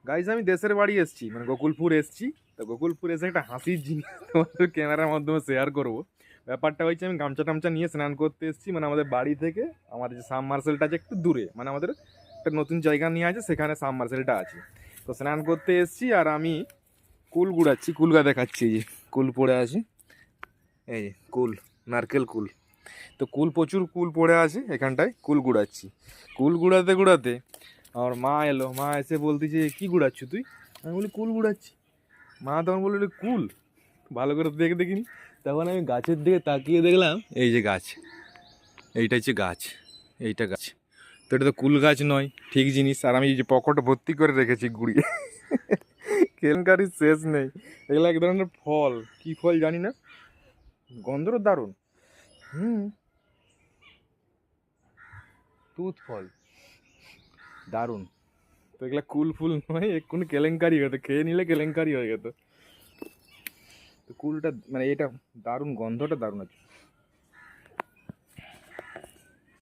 Guys আমি দেশের বাড়ি এসেছি, মানে গোকুলপুর এসেছি। তো গোকুলপুর এসে একটা হাসির জিনিস তোমাদের ক্যামেরার মাধ্যমে শেয়ার করব। ব্যাপারটা হচ্ছে আমি গামছা টামছা নিয়ে স্নান করতে এসেছি, মানে আমাদের বাড়ি থেকে আমাদের যে সাবমার্সেলটা আছে একটু দূরে, মানে আমাদের একটা নতুন জায়গা নিয়ে আছে, সেখানে সাবমার্সেলটা আছে। তো স্নান করতে এসেছি আর আমি কুল গুড়াচ্ছি, কুলগা দেখাচ্ছি। এই যে কুল পড়ে আছে, এই যে কুল, নারকেল কুল। তো কুল, প্রচুর কুল পড়ে আছে এখানটায়, কুল গুড়াচ্ছি। কুল গুড়াতে গুড়াতে আমার মা এলো, মা এসে বলতেছে কি গুড়াচ্ছ তুই? আমি বলি কুল গুড়াচ্ছি। মা তখন বললো কুল, ভালো করে দেখিনি। তখন আমি গাছের দিকে তাকিয়ে দেখলাম এই যে গাছ, এইটা হচ্ছে গাছ, এইটা গাছ। তো এটা তো কুল গাছ নয়, ঠিক জিনিস। আর আমি এই যে পকেটে ভর্তি করে রেখেছি গুড়িয়ে। কেলেঙ্কারির শেষ নেই। এগুলো এক ধরনের ফল, কি ফল জানি না, গন্ধটা দারুণ। তুত ফল, দারুণ। তো এগুলো কুল ফুল নয়, এক্ষুনি কেলেঙ্কারি হতো, খেয়ে নিলে কেলেঙ্কারি হয়ে যেত। তো কুলটা মানে এটা দারুণ, গন্ধটা দারুণ আছে।